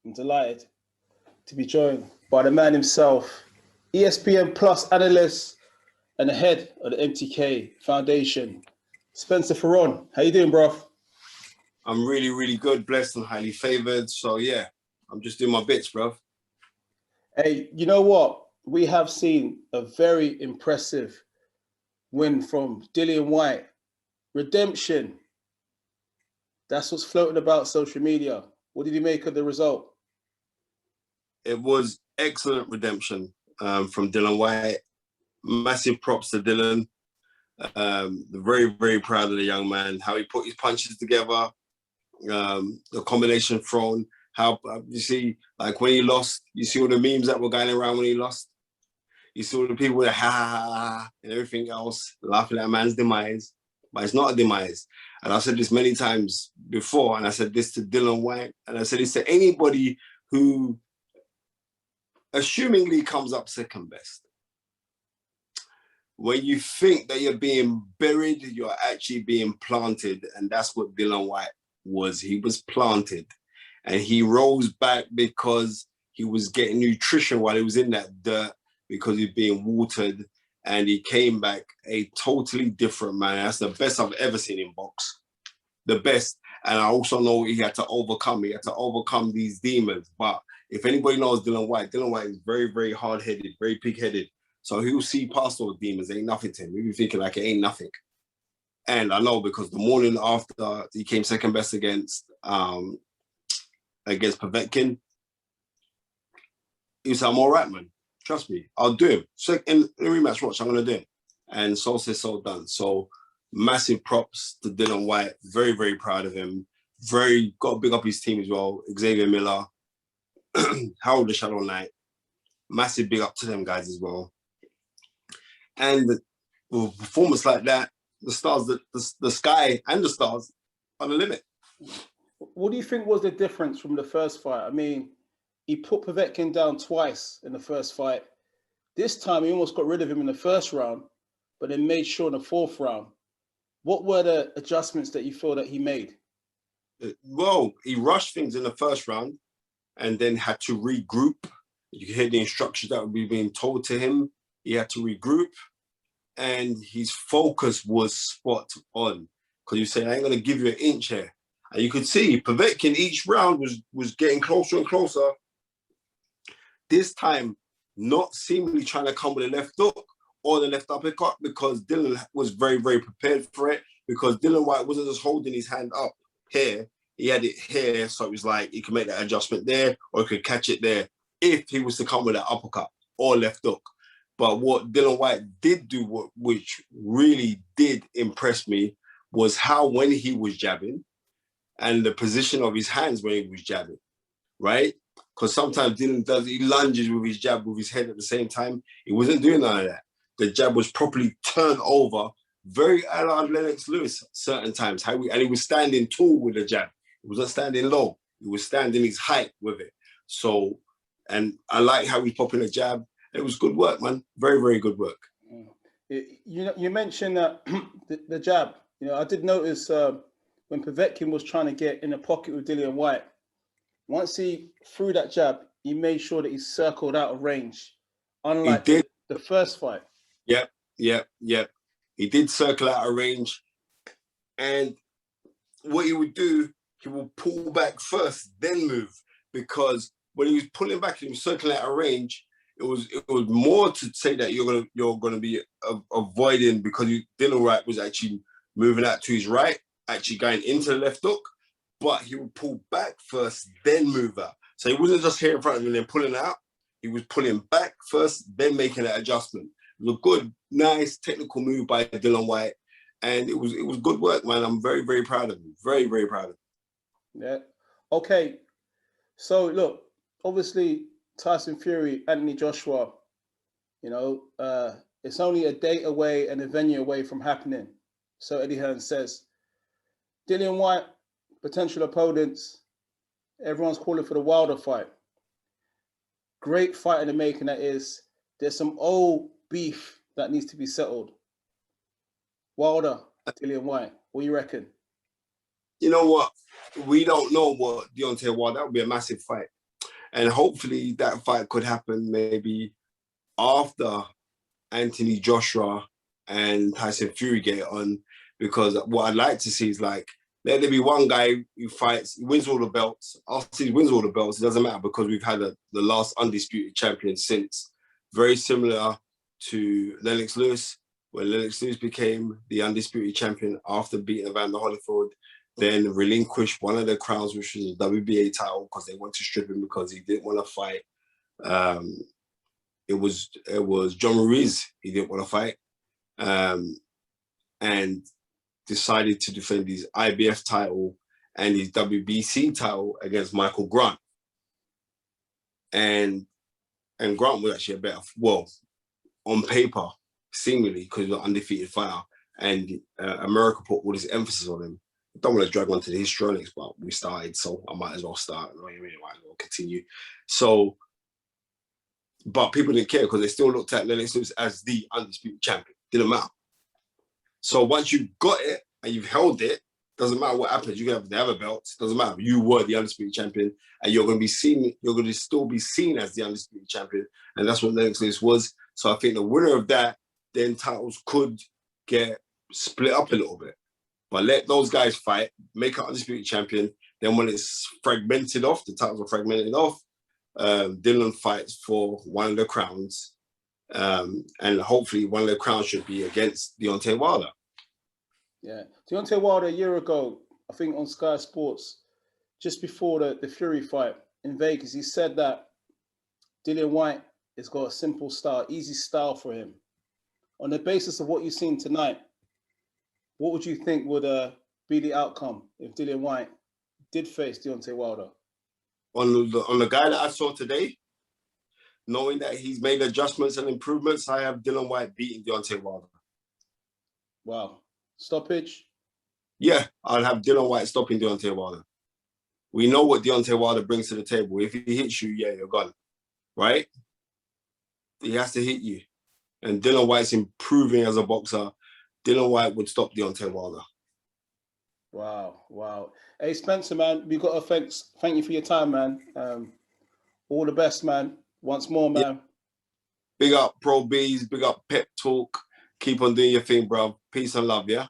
I'm delighted to be joined by the man himself, ESPN Plus analyst and the head of the MTK Foundation, Spencer Fearon. How you doing, bro? I'm really, really good, blessed and highly favored. So yeah, I'm just doing my bits, bro. Hey, you know what? We have seen a very impressive win from Dillian Whyte. Redemption. That's what's floating about social media. What did you make of the result? It was excellent redemption from Dillian Whyte. Massive props to Dillian. Very, very proud of the young man, how he put his punches together, the combination thrown, how you see, like when he lost, you see all the memes that were going around when he lost. You saw the people that ha ha ha and everything else laughing at a man's demise, but it's not a demise. And I've said this many times before, and I said this to Dillian Whyte, and I said this to anybody who assumingly comes up second best. When you think that you're being buried, you're actually being planted, and that's what Dillian Whyte was. He was planted, and he rose back because he was getting nutrition while he was in that dirt, because he's being watered, and he came back a totally different man. That's the best I've ever seen in box. The best. And I also know he had to overcome. He had to overcome these demons. But if anybody knows Dillian Whyte is very, very hard-headed, very pig-headed. So he'll see past those demons. Ain't nothing to him. He'll be thinking like it ain't nothing. And I know, because the morning after he came second best against Povetkin, he said, I'm all right, man. Trust me, I'll do him. So in the rematch watch, I'm going to do him. And so said, so done. So massive props to Dillian Whyte. Very, very proud of him. Got to big up his team as well. Xavier Miller, Harold the Shadow Knight. Massive big up to them guys as well. And with a performance like that, the stars, the sky and the stars are the limit. What do you think was the difference from the first fight? I mean, he put Povetkin down twice in the first fight. This time, he almost got rid of him in the first round, but then made sure in the fourth round. What were the adjustments that you feel that he made? Well, he rushed things in the first round and then had to regroup. You hear the instructions that were being told to him. He had to regroup, and his focus was spot on. Because you said, I ain't going to give you an inch here. And you could see Povetkin each round was getting closer and closer. This time, not seemingly trying to come with a left hook or the left uppercut, because Dillian was very, very prepared for it, because Dillian Whyte wasn't just holding his hand up here. He had it here, so it was like he could make that adjustment there, or he could catch it there if he was to come with an uppercut or left hook. But what Dillian Whyte did do, which really did impress me, was how when he was jabbing and the position of his hands when he was jabbing, right? Because sometimes Dillian he lunges with his jab with his head at the same time. He wasn't doing none of that. The jab was properly turned over, very a la Lennox Lewis certain times. And he was standing tall with the jab. He wasn't standing low. He was standing his height with it. So, and I like how he's popping a jab. It was good work, man. Very, very good work. You mentioned that the jab. You know, I did notice when Povetkin was trying to get in the pocket with Dillian Whyte, once he threw that jab, he made sure that he circled out of range, unlike the first fight. Yep. He did circle out of range. And what he would do, he would pull back first, then move. Because when he was pulling back, he was circling out of range. It was more to say that you're gonna be avoiding, because Dillian Whyte was actually moving out to his right, actually going into the left hook. But he would pull back first, then move out. So he wasn't just here in front of him and then pulling out. He was pulling back first, then making that adjustment. It was a good, nice technical move by Dillian Whyte. And it was good work, man. I'm very, very proud of him. Very, very proud of him. Yeah. Okay. So look, obviously Tyson Fury, Anthony Joshua, you know, it's only a date away and a venue away from happening. So Eddie Hearn says. Dillian Whyte, potential opponents, everyone's calling for the Wilder fight. Great fight in the making, that is. There's some old beef that needs to be settled. Wilder, Dillian Whyte, what do you reckon? You know what? We don't know what Deontay Wilder, that would be a massive fight. And hopefully that fight could happen maybe after Anthony Joshua and Tyson Fury get on, because what I'd like to see is like, let there be one guy who fights, he wins all the belts. After he wins all the belts, it doesn't matter, because we've had the last undisputed champion since. Very similar to Lennox Lewis, when Lennox Lewis became the undisputed champion after beating Evander Holyfield, then relinquished one of the crowns, which was the WBA title, because they wanted to strip him because he didn't want to fight. It was John Ruiz he didn't want to fight, and decided to defend his IBF title and his WBC title against Michael Grant. And Grant was actually a better, well, on paper, seemingly, because he was an undefeated fighter, and America put all this emphasis on him. I don't want to drag on to the histrionics, but we started, so I might as well start. I might as well continue. So, but people didn't care because they still looked at Lennox Lewis as the undisputed champion. Didn't matter. So once you've got it and you've held it, doesn't matter what happens. You can have the other belts. Doesn't matter. You were the undisputed champion, and you're going to be seen. You're going to still be seen as the undisputed champion, and that's what Lennox Lewis was. So I think the winner of that, then titles could get split up a little bit. But let those guys fight, make an undisputed champion. Then when it's fragmented off, the titles are fragmented off. Dillian fights for one of the crowns, and hopefully one of the crowns should be against Deontay Wilder. Yeah, Deontay Wilder a year ago, I think on Sky Sports, just before the Fury fight in Vegas, he said that Dillian Whyte has got a simple style, easy style for him. On the basis of what you've seen tonight, what would you think would be the outcome if Dillian Whyte did face Deontay Wilder? On the guy that I saw today, knowing that he's made adjustments and improvements, I have Dillian Whyte beating Deontay Wilder. Wow. Stoppage? Yeah, I'll have Dillian Whyte stopping Deontay Wilder. We know what Deontay Wilder brings to the table. If he hits you, yeah, you're gone. Right? He has to hit you. And Dillian Whyte's improving as a boxer. Dillian Whyte would stop Deontay Wilder. Wow, wow. Hey, Spencer, man, we got to thank you for your time, man. All the best, man. Once more, man. Yeah. Big up Pro B's, big up Pep Talk. Keep on doing your thing, bro. Peace and love, yeah?